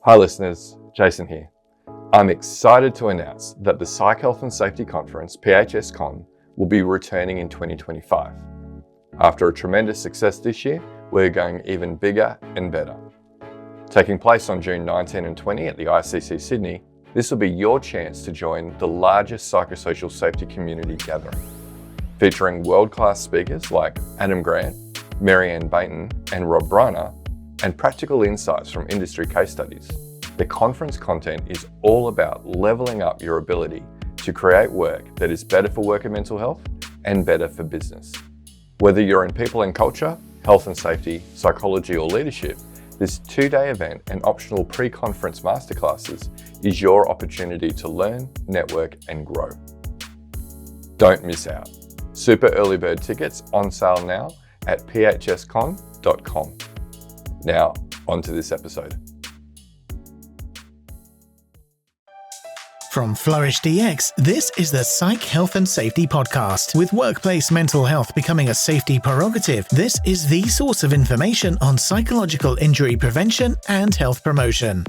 Hi listeners, Jason here. I'm excited to announce that the Psych Health and Safety Conference, PHSCon, will be returning in 2025. After a tremendous success this year, we're going even bigger and better. Taking place on June 19 and 20 at the ICC Sydney, this will be your chance to join the largest psychosocial safety community gathering. Featuring world-class speakers like Adam Grant, Marianne Baynton and Rob Briner, and practical insights from industry case studies. The conference content is all about leveling up your ability to create work that is better for worker mental health and better for business. Whether you're in people and culture, health and safety, psychology or leadership, this 2-day event and optional pre-conference masterclasses is your opportunity to learn, network and grow. Don't miss out. Super early bird tickets on sale now at phscon.com. Now, on to this episode. From Flourish DX, this is the Psych Health and Safety Podcast. With workplace mental health becoming a safety prerogative, this is the source of information on psychological injury prevention and health promotion.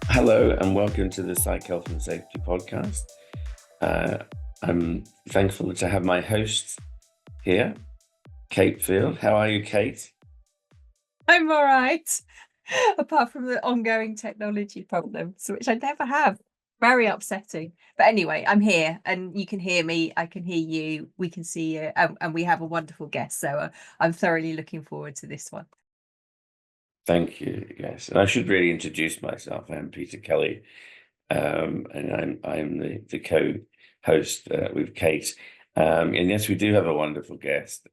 Hello and welcome to the Psych Health and Safety Podcast. I'm thankful to have my host here, Kate Field. How are you, Kate? I'm all right, apart from the ongoing technology problems, which I never have. Very upsetting. But anyway, I'm here and you can hear me, I can hear you, we can see you, and we have a wonderful guest. So I'm thoroughly looking forward to this one. Thank you. Yes, and I should really introduce myself. I'm Peter Kelly, and I'm the co-host with Kate. And yes, we do have a wonderful guest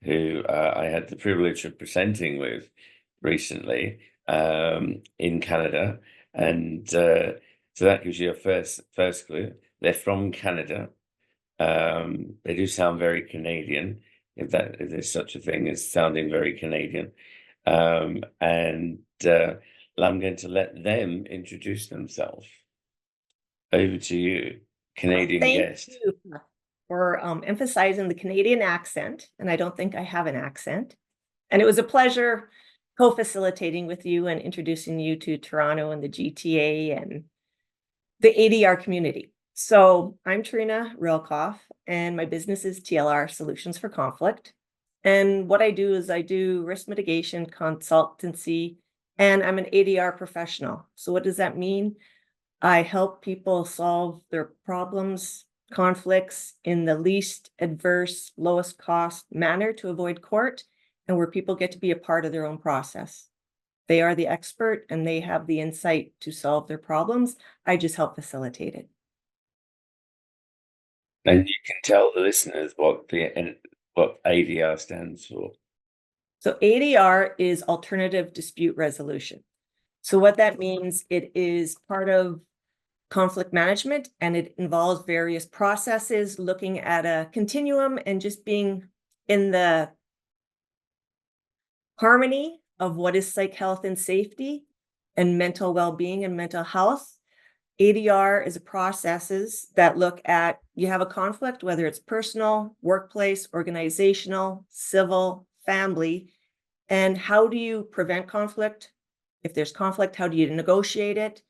who I had the privilege of presenting with recently in Canada, and so that gives you a first clue. They're from Canada. They do sound very Canadian, if there's such a thing as sounding very Canadian. And I'm going to let them introduce themselves. Over to you, Canadian guest. Thank you for emphasizing the Canadian accent, and I don't think I have an accent. And it was a pleasure co-facilitating with you and introducing you to Toronto and the GTA and the ADR community. So I'm Treena Reilkoff, and my business is TLR Solutions for Conflict. And what I do is I do risk mitigation consultancy, and I'm an ADR professional. So what does that mean? I help people solve their problems, conflicts in the least adverse, lowest cost manner to avoid court, and where people get to be a part of their own process. They are the expert and they have the insight to solve their problems. I just help facilitate it. And you can tell the listeners what ADR stands for. So ADR is Alternative Dispute Resolution. So what that means, it is part of conflict management, and it involves various processes, looking at a continuum and just being in the harmony of what is psych health and safety and mental well-being and mental health. ADR is processes that look at, you have a conflict, whether it's personal, workplace, organizational, civil, family, and how do you prevent conflict? If there's conflict, how do you negotiate it?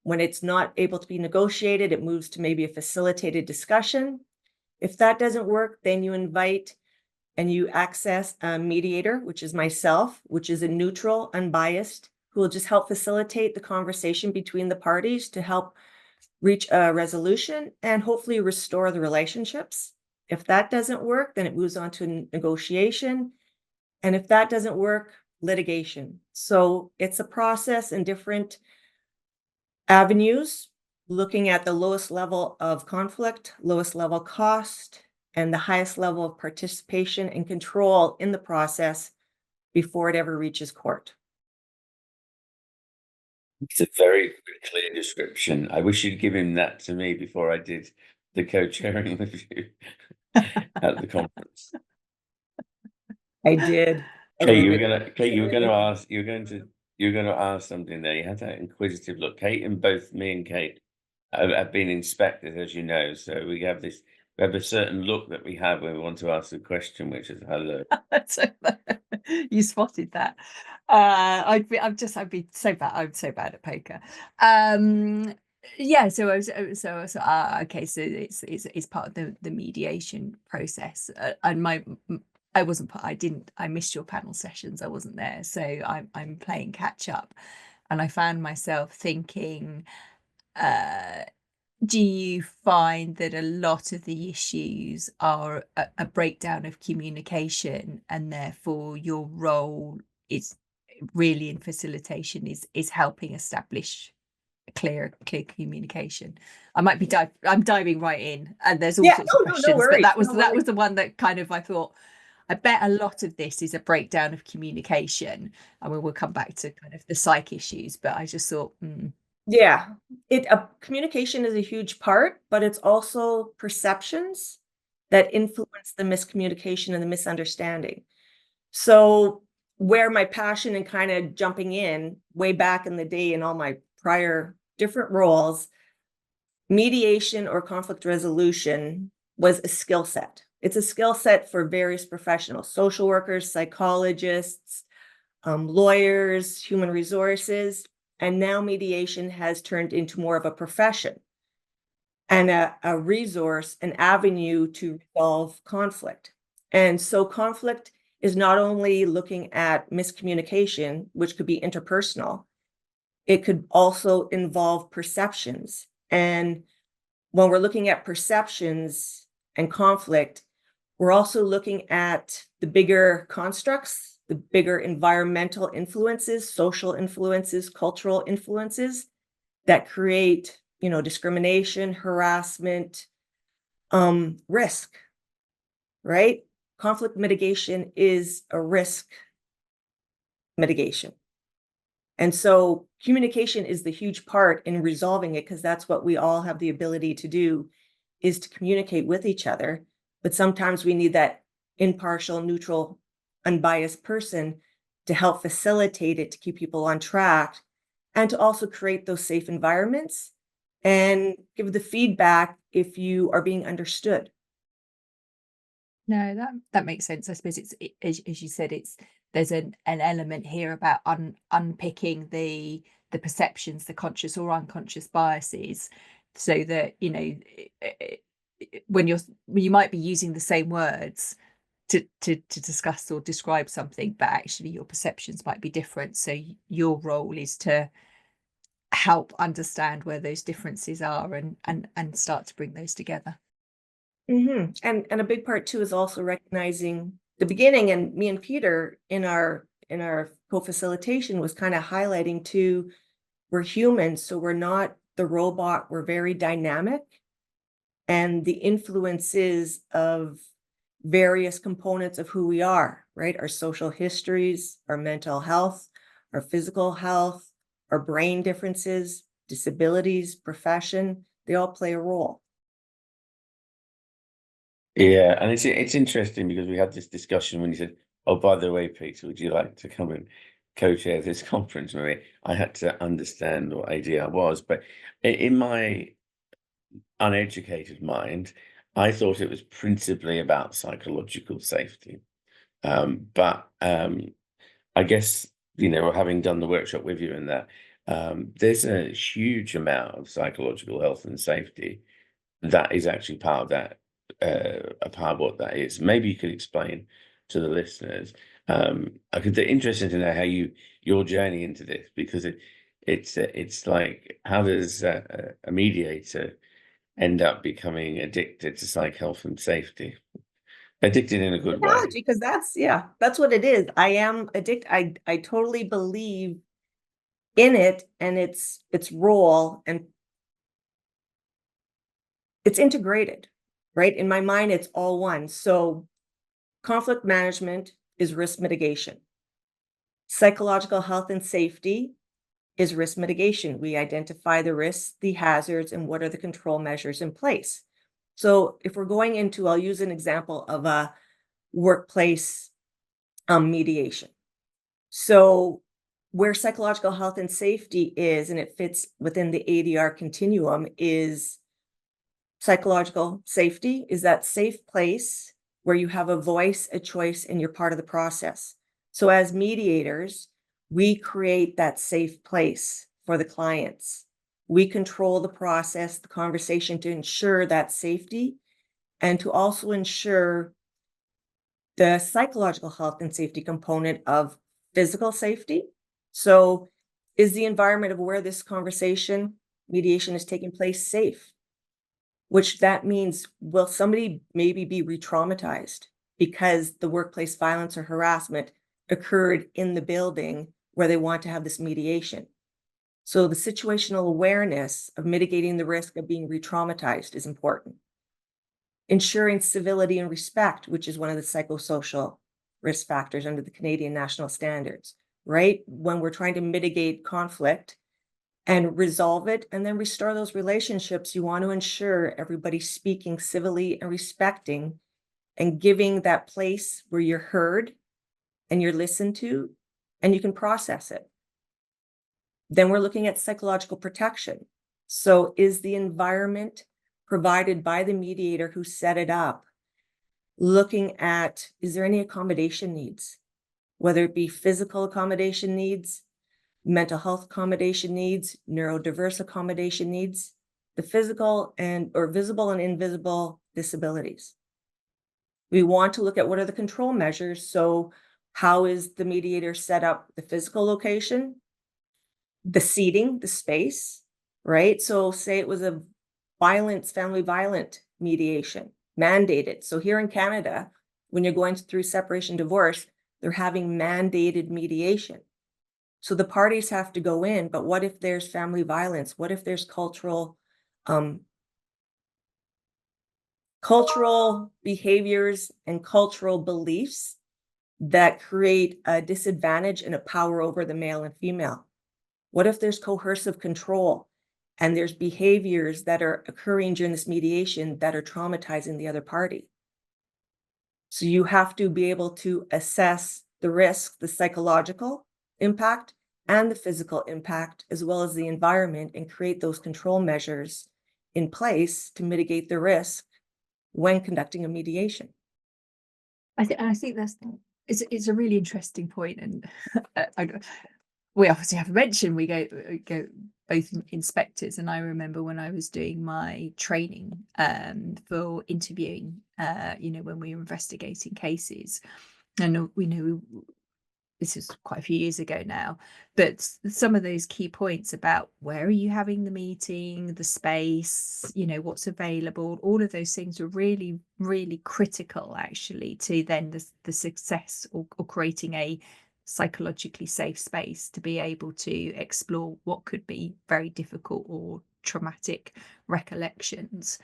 When it's not able to be negotiated, it moves to maybe a facilitated discussion. If that doesn't work, then you invite and you access a mediator, which is myself, which is a neutral, unbiased, who will just help facilitate the conversation between the parties to help reach a resolution and hopefully restore the relationships. If that doesn't work, then it moves on to negotiation. And if that doesn't work, litigation. So it's a process in different avenues, looking at the lowest level of conflict, lowest level cost, and the highest level of participation and control in the process before it ever reaches court. It's a very clear description. I wish you'd given that to me before I did the co-chairing with you at the conference. I did. Kate, you were going to ask something there. You had that inquisitive look. Kate and both me and Kate have been inspected, as you know. So we have a certain look that we have when we want to ask a question, which is hello. You spotted that. I'd be so bad. I'm so bad at poker. Yeah. So I was. Okay. So it's part of the mediation process. And I wasn't. I didn't. I missed your panel sessions. I wasn't there. So I'm playing catch up, and I found myself thinking. Do you find that a lot of the issues are a breakdown of communication, and therefore your role is really in facilitation is helping establish clear communication? I might be I'm diving right in, and there's all Yeah, sorts of no questions, but worries. that was No that worries. was the one that kind of I thought. I bet a lot of this is a breakdown of communication. I mean, we'll come back to kind of the psych issues, but I just thought, Yeah, communication is a huge part, but it's also perceptions that influence the miscommunication and the misunderstanding. So where my passion and kind of jumping in way back in the day in all my prior different roles, mediation or conflict resolution was a skill set. It's a skill set for various professionals, social workers, psychologists, lawyers, human resources, and now mediation has turned into more of a profession and a resource, an avenue to resolve conflict. And so conflict is not only looking at miscommunication, which could be interpersonal, it could also involve perceptions. And when we're looking at perceptions and conflict, we're also looking at the bigger constructs, the bigger environmental influences, social influences, cultural influences that create, discrimination, harassment, risk, right? Conflict mitigation is a risk mitigation. And so communication is the huge part in resolving it, because that's what we all have the ability to do, is to communicate with each other. But sometimes we need that impartial, neutral, unbiased person to help facilitate it, to keep people on track, and to also create those safe environments and give the feedback if you are being understood. no, that makes sense. I suppose as you said, there's an element here about unpicking the perceptions, the conscious or unconscious biases, so that when you might be using the same words to discuss or describe something, but actually your perceptions might be different. So your role is to help understand where those differences are and start to bring those together. And a big part too is also recognizing the beginning. And me and Peter in our co-facilitation was kind of highlighting too, we're humans, so we're not the robot. We're very dynamic, and the influences of various components of who we are, right? Our social histories, our mental health, our physical health, our brain differences, disabilities, profession, they all play a role. Yeah, and it's interesting because we had this discussion when you said, "Oh, by the way, Peter, would you like to come and co-chair this conference?" Maybe I had to understand what ADR was, but in my uneducated mind, I thought it was principally about psychological safety. But I guess, having done the workshop with you and that, there's a huge amount of psychological health and safety that is actually part of that, a part of what that is. Maybe you could explain to the listeners. They're interested to know how your journey into this, because it's like, how does a mediator end up becoming addicted to psych health and safety? Addicted in a good way. Because that's what it is. I am addicted. I totally believe in it and its role, and it's integrated, right? In my mind, it's all one. So conflict management is risk mitigation. Psychological health and safety is risk mitigation. We identify the risks, the hazards, and what are the control measures in place. So if we're going into, I'll use an example of a workplace mediation. So where psychological health and safety is, and it fits within the ADR continuum, is psychological safety is that safe place where you have a voice, a choice, and you're part of the process. So as mediators, we create that safe place for the clients. We control the process, the conversation to ensure that safety and to also ensure the psychological health and safety component of physical safety. So is the environment of where this conversation, mediation is taking place safe? Which that means, will somebody maybe be re-traumatized because the workplace violence or harassment occurred in the building where they want to have this mediation? So the situational awareness of mitigating the risk of being re-traumatized is important. Ensuring civility and respect, which is one of the psychosocial risk factors under the Canadian national standards, right? When we're trying to mitigate conflict and resolve it and then restore those relationships, you want to ensure everybody's speaking civilly and respecting and giving that place where you're heard and you're listened to and you can process it. Then we're looking at psychological protection. So is the environment provided by the mediator who set it up looking at, is there any accommodation needs, whether it be physical accommodation needs, mental health accommodation needs, neurodiverse accommodation needs, the physical and or visible and invisible disabilities. We want to look at what are the control measures. So how is the mediator set up the physical location, the seating, the space, right? So say it was a family violent mediation, mandated. So here in Canada, when you're going through separation divorce, they're having mandated mediation. So the parties have to go in, but what if there's family violence? What if there's cultural behaviors and cultural beliefs that create a disadvantage and a power over the male and female? What if there's coercive control and there's behaviors that are occurring during this mediation that are traumatizing the other party? So you have to be able to assess the risk, the psychological impact and the physical impact, as well as the environment, and create those control measures in place to mitigate the risk when conducting a mediation. I think it's a really interesting point, and we obviously have mentioned we go both inspectors, and I remember when I was doing my training for interviewing, when we were investigating cases, and we know this is quite a few years ago now, but some of those key points about where are you having the meeting, the space, what's available, all of those things are really, really critical actually to then the success or creating a psychologically safe space to be able to explore what could be very difficult or traumatic recollections.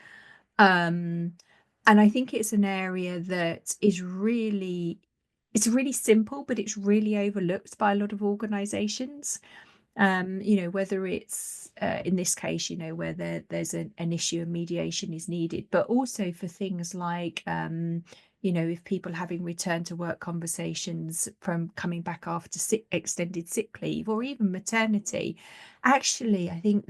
And I think it's an area that is really, it's really simple, but it's really overlooked by a lot of organizations. Whether it's in this case, where there's an issue and mediation is needed, but also for things like, if people having return to work conversations from coming back after extended sick leave or even maternity. Actually, I think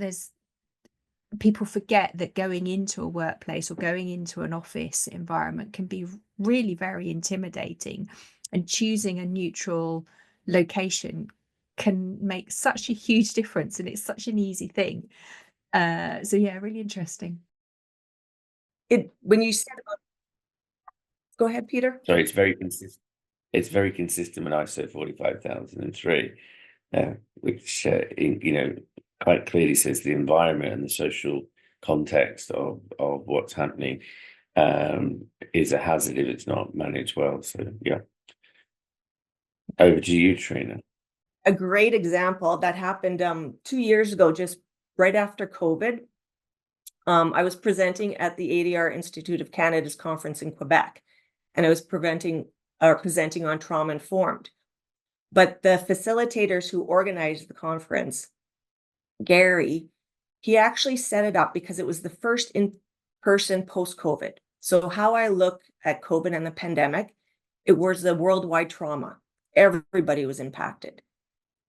people forget that going into a workplace or going into an office environment can be really very intimidating, and choosing a neutral location can make such a huge difference, and it's such an easy thing. So yeah, really interesting. When you said about, go ahead, Peter. Sorry, it's very consistent. It's very consistent with ISO 45003, which quite clearly says the environment and the social context of what's happening is a hazard if it's not managed well. So yeah, over to you, Treena. A great example that happened 2 years ago, just right after COVID. I was presenting at the ADR Institute of Canada's conference in Quebec, and I was presenting on trauma informed. But the facilitators who organized the conference, Gary, he actually set it up because it was the first in-person post-COVID. So how I look at COVID and the pandemic, it was a worldwide trauma. Everybody was impacted.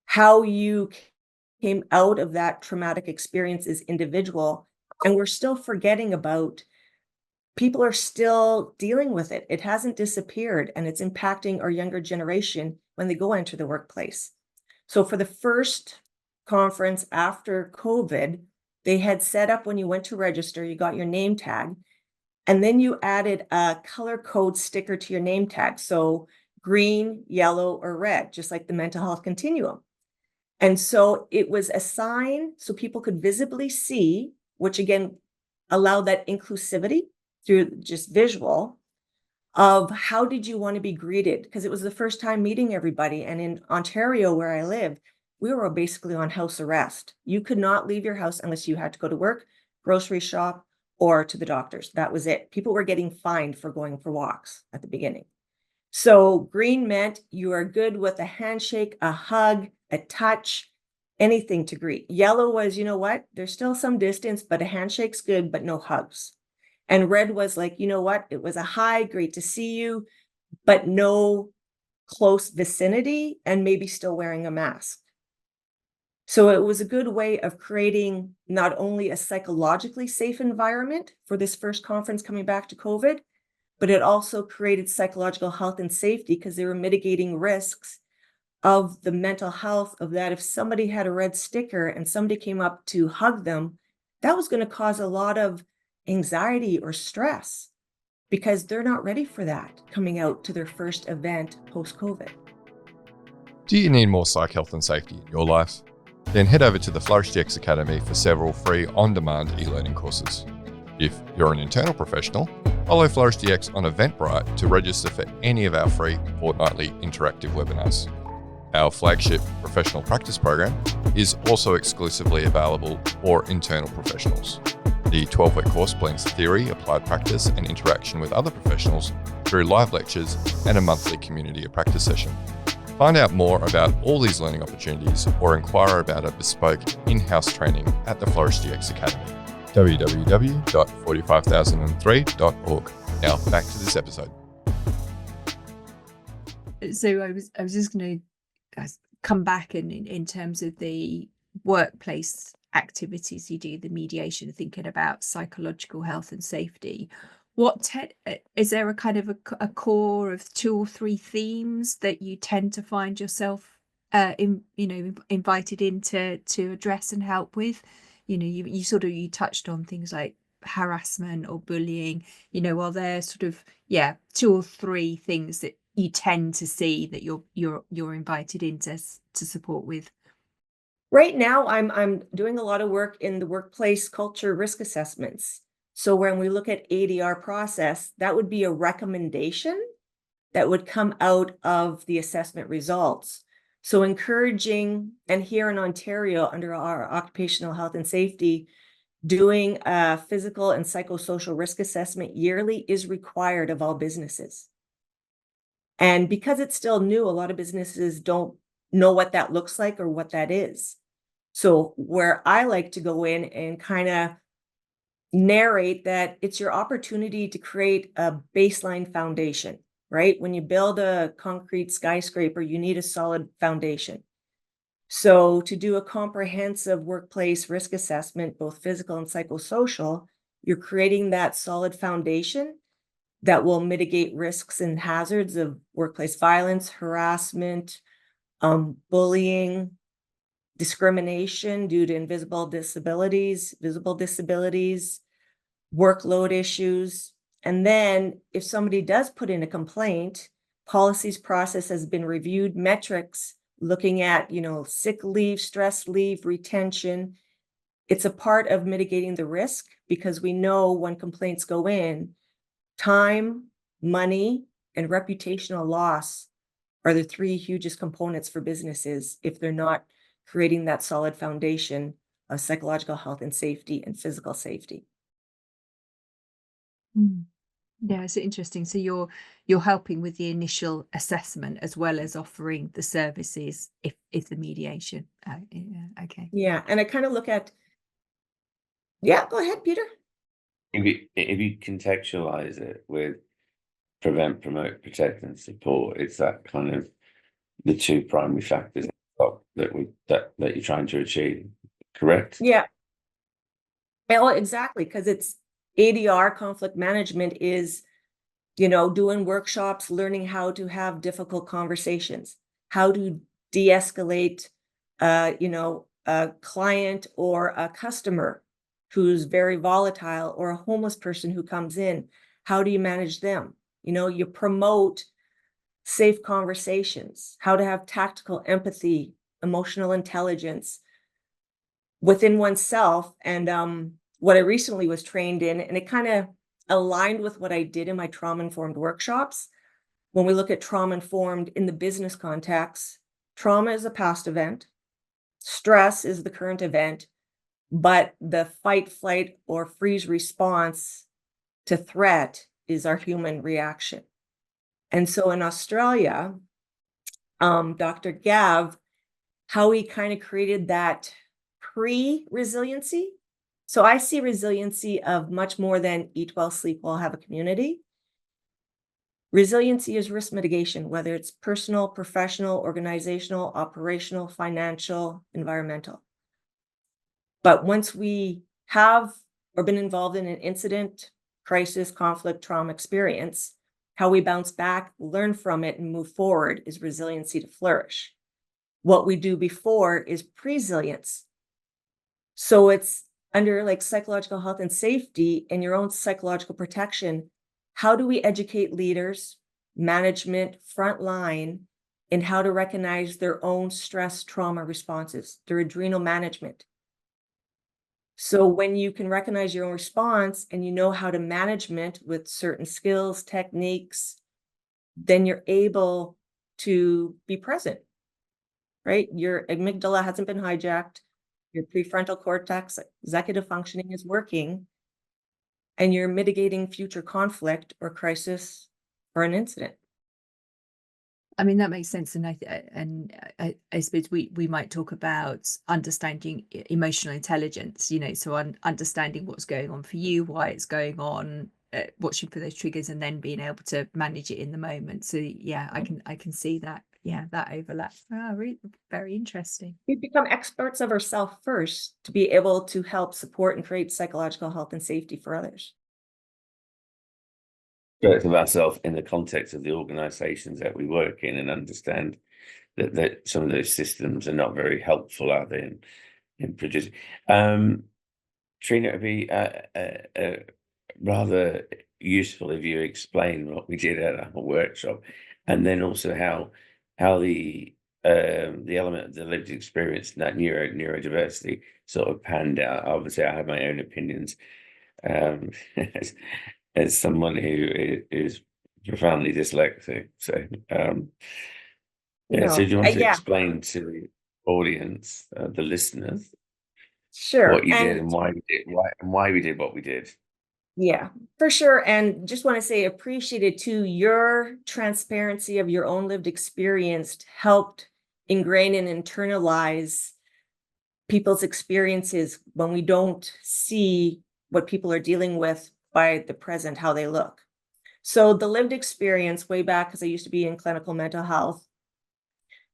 How you came out of that traumatic experience is individual, and we're still forgetting about people are still dealing with it. It hasn't disappeared, and it's impacting our younger generation when they go enter the workplace. So for the first conference after COVID, they had set up when you went to register, you got your name tag, and then you added a color code sticker to your name tag. So green, yellow, or red, just like the mental health continuum. And so it was a sign so people could visibly see, which again allowed that inclusivity through just visual of how did you want to be greeted? Because it was the first time meeting everybody. And in Ontario, where I live, we were basically on house arrest. You could not leave your house unless you had to go to work, grocery shop, or to the doctors. That was it. People were getting fined for going for walks at the beginning. So green meant you are good with a handshake, a hug, a touch, anything to greet. Yellow was, you know what? There's still some distance, but a handshake's good, but no hugs. And red was like, you know what? It was a hi, great to see you, but no close vicinity and maybe still wearing a mask. So it was a good way of creating not only a psychologically safe environment for this first conference coming back to COVID, but it also created psychological health and safety because they were mitigating risks of the mental health of that. If somebody had a red sticker and somebody came up to hug them, that was going to cause a lot of anxiety or stress because they're not ready for that coming out to their first event post-COVID. Do you need more psych health and safety in your life? Then head over to the Flourish DX Academy for several free on-demand e-learning courses. If you're an internal professional, follow Flourish DX on Eventbrite to register for any of our free fortnightly interactive webinars. Our flagship professional practice program is also exclusively available for internal professionals. The 12-week course blends theory, applied practice, and interaction with other professionals through live lectures and a monthly community of practice session. Find out more about all these learning opportunities or inquire about a bespoke in-house training at the Flourish DX Academy. www.45003.org. Now back to this episode. So I was just going to come back in terms of the workplace activities you do, the mediation, thinking about psychological health and safety. Is there a kind of a core of 2 or 3 themes that you tend to find yourself invited in to address and help with? You touched on things like harassment or bullying. Are there sort of 2 or 3 things that you tend to see that you're invited in to support with? Right now, I'm doing a lot of work in the workplace culture risk assessments. So when we look at ADR process, that would be a recommendation that would come out of the assessment results. So encouraging, and here in Ontario, under our occupational health and safety, doing a physical and psychosocial risk assessment yearly is required of all businesses. And because it's still new, a lot of businesses don't know what that looks like or what that is. So where I like to go in and kind of narrate that it's your opportunity to create a baseline foundation, right? When you build a concrete skyscraper, you need a solid foundation. So to do a comprehensive workplace risk assessment, both physical and psychosocial, you're creating that solid foundation that will mitigate risks and hazards of workplace violence, harassment, bullying, discrimination due to visible disabilities, workload issues. And then if somebody does put in a complaint, policies process has been reviewed, metrics looking at, sick leave, stress leave, retention. It's a part of mitigating the risk because we know when complaints go in, time, money, and reputational loss are the 3 hugest components for businesses if they're not creating that solid foundation of psychological health and safety and physical safety. Yeah, it's interesting. So you're helping with the initial assessment as well as offering the services if the mediation. Okay. Yeah, and I kind of look at. Yeah, go ahead, Peter. If you contextualize it with prevent, promote, protect, and support, it's that kind of the 2 primary factors that you're trying to achieve, correct? Yeah. Well, exactly, because it's ADR, conflict management, is, doing workshops, learning how to have difficult conversations, how to de-escalate, a client or a customer who's very volatile, or a homeless person who comes in. How do you manage them? You promote safe conversations, how to have tactical empathy, emotional intelligence within oneself. And what I recently was trained in, and it kind of aligned with what I did in my trauma-informed workshops. When we look at trauma-informed in the business context, trauma is a past event, stress is the current event, but the fight, flight, or freeze response to threat is our human reaction. And so in Australia, Dr. Gav, how he kind of created that pre-resiliency. So I see resiliency of much more than eat well, sleep well, have a community. Resiliency is risk mitigation, whether it's personal, professional, organizational, operational, financial, environmental. But once we have or been involved in an incident, crisis, conflict, trauma experience, how we bounce back, learn from it, and move forward is resiliency to flourish. What we do before is presilience. So it's under like psychological health and safety and your own psychological protection. How do we educate leaders, management, frontline in how to recognize their own stress trauma responses, their adrenal management? So when you can recognize your own response and you know how to management with certain skills, techniques, then you're able to be present, right? Your amygdala hasn't been hijacked. Your prefrontal cortex, executive functioning is working, and you're mitigating future conflict or crisis or an incident. I mean, that makes sense. And I suppose we might talk about understanding emotional intelligence, so understanding what's going on for you, why it's going on, watching for those triggers, and then being able to manage it in the moment. So yeah, I can see that. Yeah, that overlap. Really, very interesting. We become experts of ourselves first to be able to help support and create psychological health and safety for others. Experts of ourselves in the context of the organizations that we work in, and understand that some of those systems are not very helpful, are they, in producing. Treena, it'd be rather useful if you explain what we did at our workshop, and then also how the element of the lived experience and that neurodiversity sort of panned out. Obviously, I have my own opinions as someone who is profoundly dyslexic. So, so do you want to explain to the audience, the listeners, sure, what you did and why we did what we did? Yeah, for sure. And just want to say appreciated too, your transparency of your own lived experience helped ingrain and internalize people's experiences when we don't see what people are dealing with by the present, how they look. So the lived experience way back, because I used to be in clinical mental health,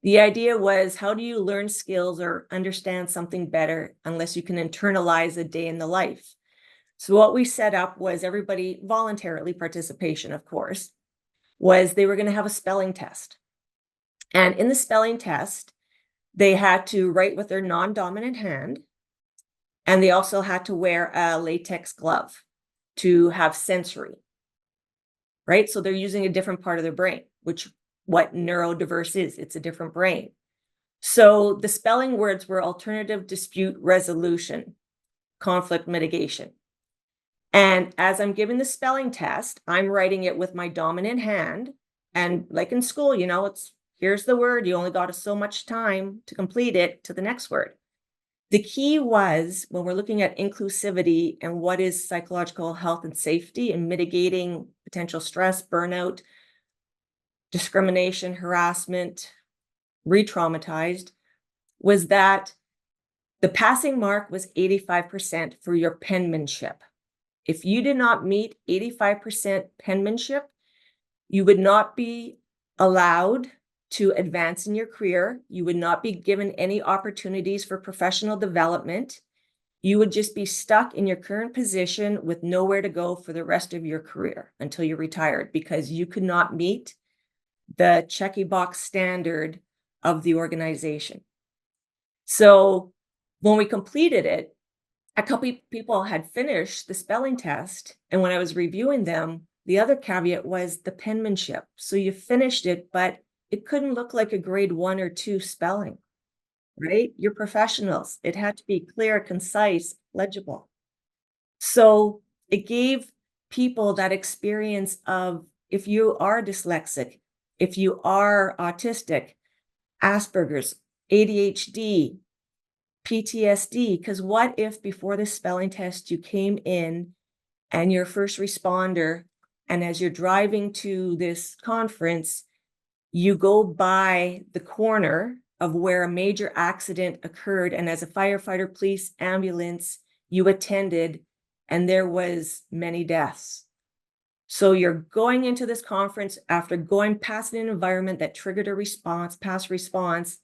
the idea was, how do you learn skills or understand something better unless you can internalize a day in the life? So what we set up was, everybody voluntarily, participation, of course, was they were going to have a spelling test. And in the spelling test, they had to write with their non-dominant hand. And they also had to wear a latex glove to have sensory, right? So they're using a different part of their brain, which what neurodiverse is, it's a different brain. So the spelling words were alternative dispute resolution, conflict mitigation. And as I'm giving the spelling test, I'm writing it with my dominant hand. And like in school, it's, here's the word, you only got so much time to complete it to the next word. The key was, when we're looking at inclusivity and what is psychological health and safety and mitigating potential stress, burnout, discrimination, harassment, re-traumatized, was that the passing mark was 85% for your penmanship. If you did not meet 85% penmanship, you would not be allowed to advance in your career. You would not be given any opportunities for professional development. you would just be stuck in your current position with nowhere to go for the rest of your career until you're retired, because you could not meet the checky box standard of the organization. So when we completed it, a couple people had finished the spelling test, and when I was reviewing them, the other caveat was the penmanship. So you finished it, but it couldn't look like a grade 1 or 2 spelling, right? You're professionals. It had to be clear, concise, legible. So it gave people that experience of, if you are dyslexic, if you are autistic, Asperger's, ADHD, PTSD, because what if before the spelling test you came in and you're a first responder, and as you're driving to this conference, you go by the corner of where a major accident occurred, and as a firefighter, police, ambulance, you attended, and there was many deaths. So you're going into this conference after going past an environment that triggered a response, past response,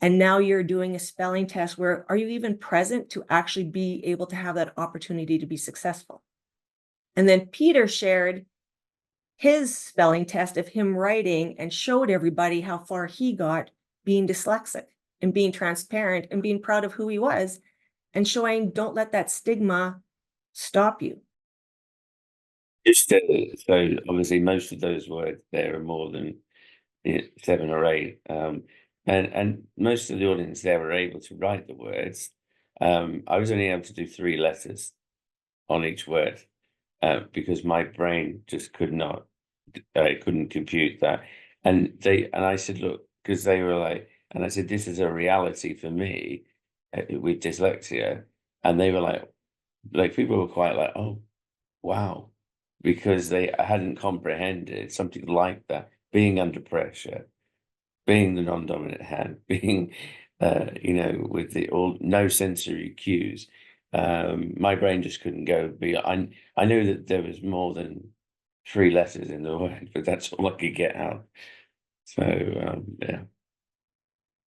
and now you're doing a spelling test where are you even present to actually be able to have that opportunity to be successful? And then Peter shared his spelling test of him writing and showed everybody how far he got being dyslexic and being transparent and being proud of who he was and showing don't let that stigma stop you. Just so obviously most of those words there are more than 7 or 8, and most of the audience there were able to write the words. I was only able to do 3 letters on each word because my brain just could not, couldn't compute that. And I said, look, because they were like, and I said, this is a reality for me with dyslexia, and they were like people were quite like, oh, wow, because they hadn't comprehended something like that, being under pressure, being the non-dominant hand, being, with no sensory cues. My brain just couldn't go beyond. I knew that there was more than 3 letters in the word, but that's all I could get out. So, yeah.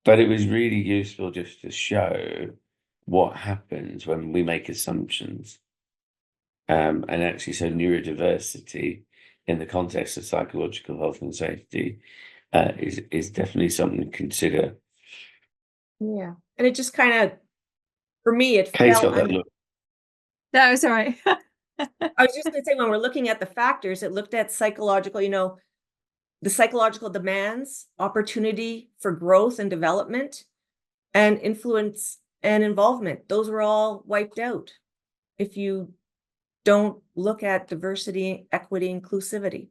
But it was really useful just to show what happens when we make assumptions. And actually, so neurodiversity in the context of psychological health and safety is definitely something to consider. Yeah. And it just kind of, for me, it Kate's fell got that under. look. No, it's all right. I was just going to say, when we're looking at the factors, it looked at psychological, the psychological demands, opportunity for growth and development, and influence and involvement. Those were all wiped out if you don't look at diversity, equity, inclusivity.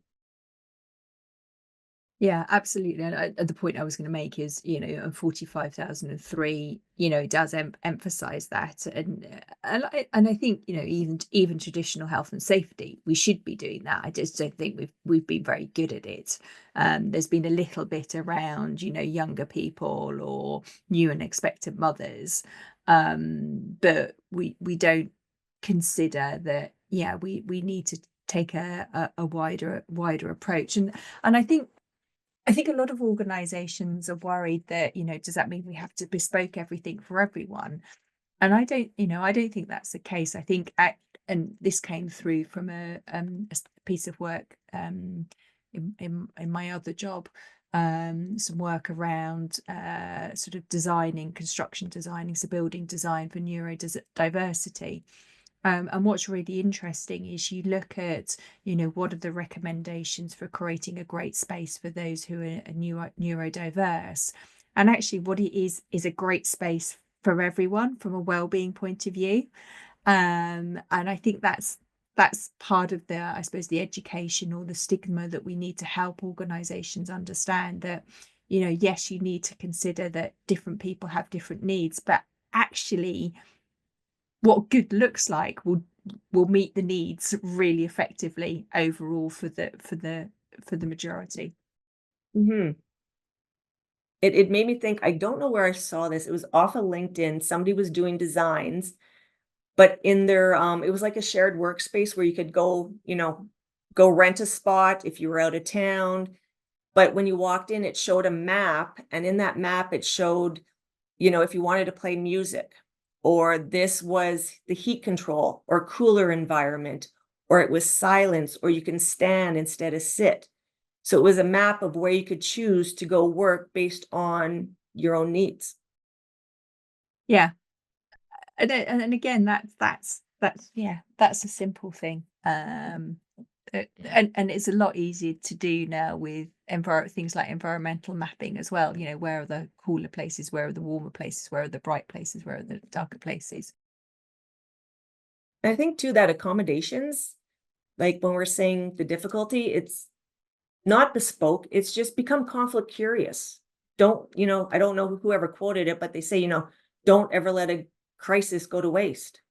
Yeah, absolutely. And the point I was going to make is, 45,003, does emphasize that, and I think, even traditional health and safety, we should be doing that. I just don't think we've been very good at it. There's been a little bit around, younger people or new and expectant mothers, but we don't consider that. Yeah, we need to take a wider approach, and I think a lot of organizations are worried that, does that mean we have to bespoke everything for everyone? And I don't think that's the case. I think, and this came through from a piece of work in my other job, some work around sort of construction designing, so building design for neurodiversity. And what's really interesting is you look at, what are the recommendations for creating a great space for those who are neurodiverse, and actually what it is a great space for everyone from a well-being point of view. And I think that's part of the, I suppose, the education or the stigma that we need to help organizations understand that, yes, you need to consider that different people have different needs, but actually what good looks like will meet the needs really effectively overall for the majority. Mm-hmm. It made me think, I don't know where I saw this. It was off of LinkedIn. Somebody was doing designs, but in their, it was like a shared workspace where you could go rent a spot if you were out of town. But when you walked in, it showed a map. And in that map, it showed, if you wanted to play music, or this was the heat control or cooler environment, or it was silence, or you can stand instead of sit. So it was a map of where you could choose to go work based on your own needs. Yeah. And again, that's yeah, that's a simple thing. And it's a lot easier to do now with things like environmental mapping as well. You know, where are the cooler places, where are the warmer places, where are the bright places, where are the darker places. And I think too that accommodations, like when we're saying the difficulty, it's not bespoke, it's just become conflict curious. Don't, I don't know whoever quoted it, but they say, don't ever let a crisis go to waste.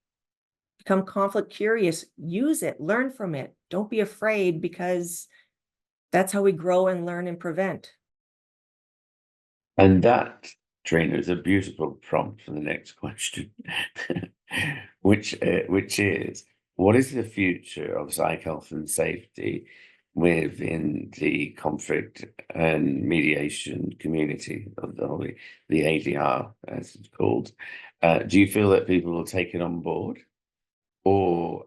Become conflict curious, use it, learn from it. Don't be afraid, because that's how we grow and learn and prevent. And that, Treena, is a beautiful prompt for the next question, which is, what is the future of psych health and safety within the conflict and mediation community of the ADR, as it's called? Do you feel that people will take it on board, or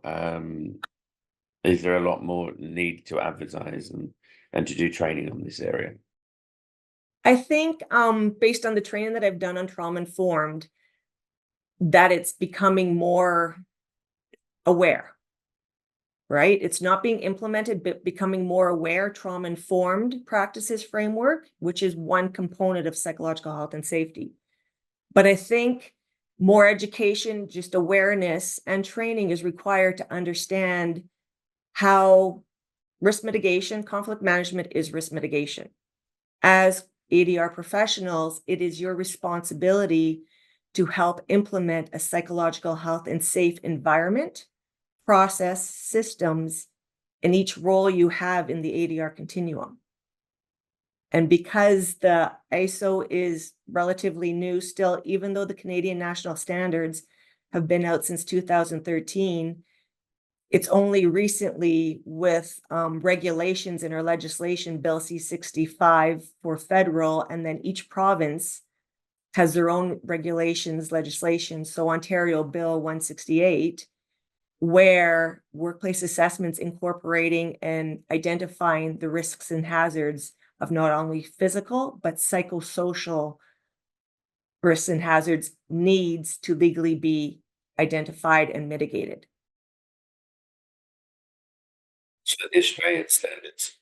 is there a lot more need to advertise and to do training on this area? I think based on the training that I've done on trauma informed, that it's becoming more aware, right? It's not being implemented, but becoming more aware, trauma informed practices framework, which is one component of psychological health and safety. But I think more education, just awareness and training is required to understand how risk mitigation, conflict management is risk mitigation. As ADR professionals, it is your responsibility to help implement a psychological health and safe environment, process, systems in each role you have in the ADR continuum. And because the ISO is relatively new still, even though the Canadian national standards have been out since 2013, it's only recently with regulations in our legislation, Bill C-65 for federal, and then each province has their own regulations, legislation. So Ontario Bill 168, where workplace assessments incorporating and identifying the risks and hazards of not only physical, but psychosocial risks and hazards needs to legally be identified and mitigated. So the Australian standards.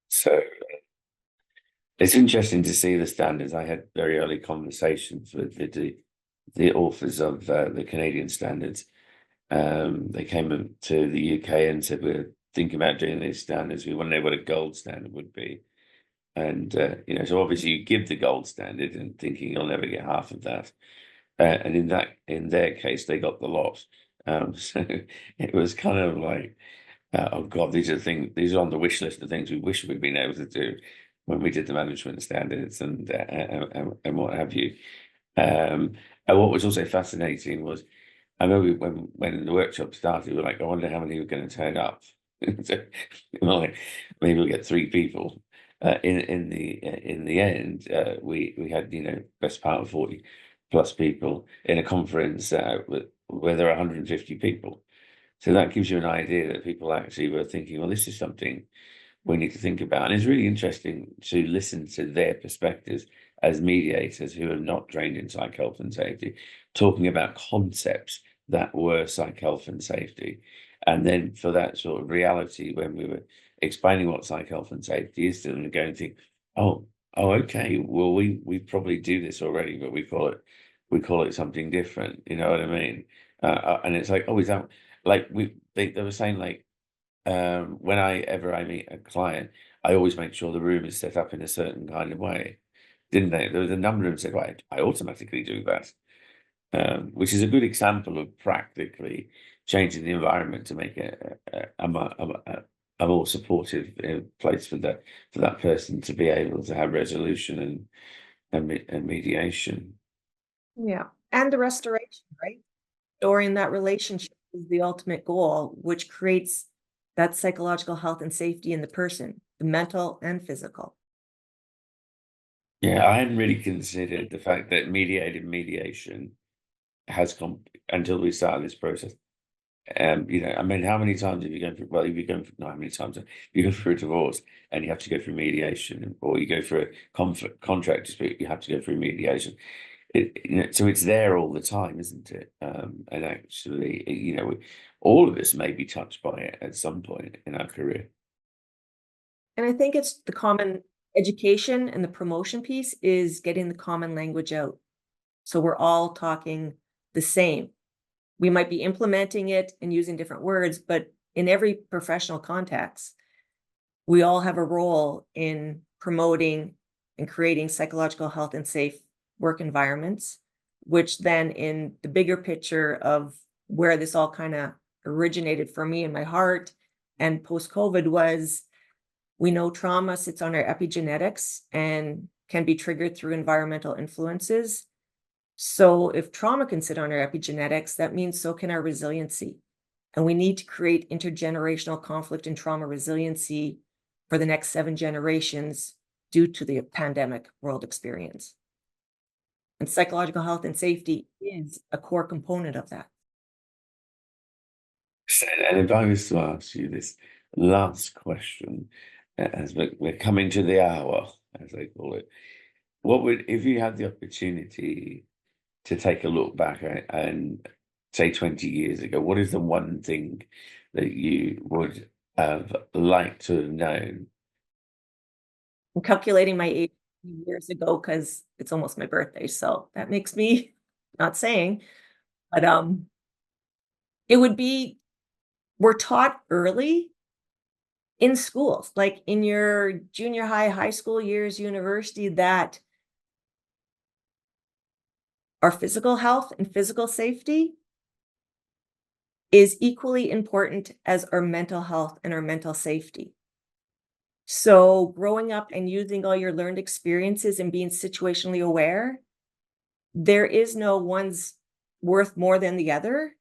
So it's interesting to see the standards. I had very early conversations with the authors of the Canadian standards. They came to the UK and said, we're thinking about doing these standards. We want to know what a gold standard would be. And, so obviously you give the gold standard and thinking you'll never get half of that. And in their case, they got the lot. So it was kind of like, oh God, these are on the wish list of things we wish we'd been able to do when we did the management standards and what have you. And what was also fascinating was, I remember when the workshop started, we were like, I wonder how many were going to turn up. So, like, maybe we'll get 3 people. In the end, we had best part of 40 plus people in a conference where there are 150 people. So that gives you an idea that people actually were thinking, well, this is something we need to think about. And it's really interesting to listen to their perspectives as mediators who are not trained in psych health and safety, talking about concepts that were psych health and safety. And then for that sort of reality, when we were explaining what psych health and safety is to them, and going to think, oh, okay, well, we probably do this already, but we call it something different. You know what I mean? And it's like, oh, is that like they were saying, like, whenever I meet a client, I always make sure the room is set up in a certain kind of way, didn't they? There was a number of them said, well, I automatically do that, which is a good example of practically changing the environment to make it a more supportive place for that person to be able to have resolution and mediation. Yeah. And the restoration, right? Restoring that relationship is the ultimate goal, which creates that psychological health and safety in the person, the mental and physical. Yeah, I hadn't really considered the fact that mediation has come until we started this process. You know, I mean, how many times have you gone through? Well, if you're going through, not how many times you go through a divorce and you have to go through mediation, or you go through a contract dispute, you have to go through mediation. You know, so it's there all the time, isn't it? And actually, you know, all of us may be touched by it at some point in our career. And I think it's the common education and the promotion piece is getting the common language out. So we're all talking the same. We might be implementing it and using different words, but in every professional context, we all have a role in promoting and creating psychological health and safe work environments, which then in the bigger picture of where this all kind of originated for me in my heart and post-COVID was, we know trauma sits on our epigenetics and can be triggered through environmental influences. So if trauma can sit on our epigenetics, that means so can our resiliency. And we need to create intergenerational conflict and trauma resiliency for the next 7 generations due to the pandemic world experience. And psychological health and safety is a core component of that. And if I was to ask you this last question, as we're coming to the hour, as they call it, what would, if you had the opportunity to take a look back and say 20 years ago, what is the one thing that you would have liked to have known? I'm calculating my age years ago because it's almost my birthday, so that makes me not saying, but it would be, we're taught early in schools, like in your junior high, high school years, university, that our physical health and physical safety is equally important as our mental health and our mental safety. So growing up and using all your learned experiences and being situationally aware, there is no one's worth more than the other.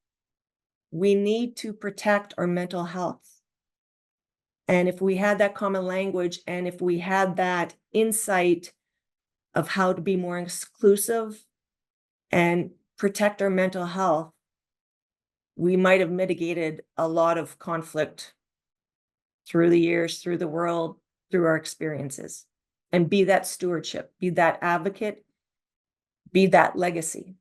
We need to protect our mental health. And if we had that common language, and if we had that insight of how to be more inclusive and protect our mental health, we might have mitigated a lot of conflict through the years, through the world, through our experiences. And be that stewardship, be that advocate, be that legacy.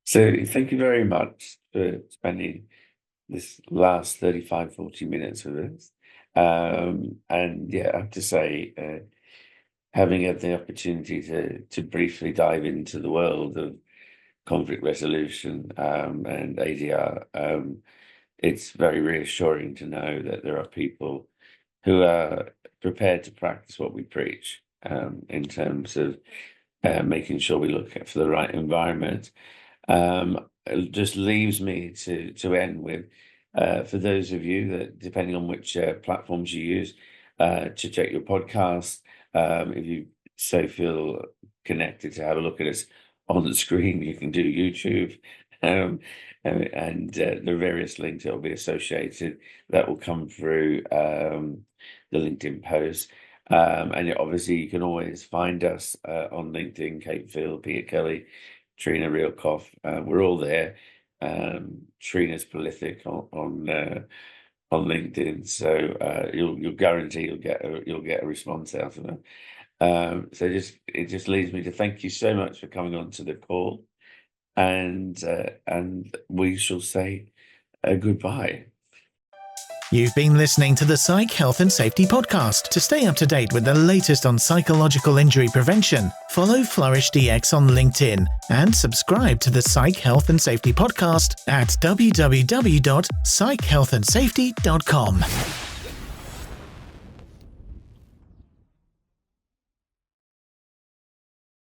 So thank you very much for spending this last 35, 40 minutes with us. And yeah, I have to say, having had the opportunity to briefly dive into the world of conflict resolution and ADR, it's very reassuring to know that there are people who are prepared to practice what we preach in terms of making sure we look for the right environment. It just leaves me to end with, for those of you that, depending on which platforms you use, to check your podcast, if you so feel connected to have a look at us on the screen, you can do YouTube, and the various links that will be associated that will come through the LinkedIn post. And obviously you can always find us on LinkedIn, Kate Field, Peter Kelly, Treena Reilkoff. We're all there. Treena's prolific on LinkedIn, so you'll guarantee you'll get a response out of them. So it just leaves me to thank you so much for coming on to the call, and we shall say goodbye. You've been listening to the Psych Health and Safety Podcast. To stay up to date with the latest on psychological injury prevention, follow Flourish DX on LinkedIn and subscribe to the Psych Health and Safety Podcast at www.psychealthandsafety.com.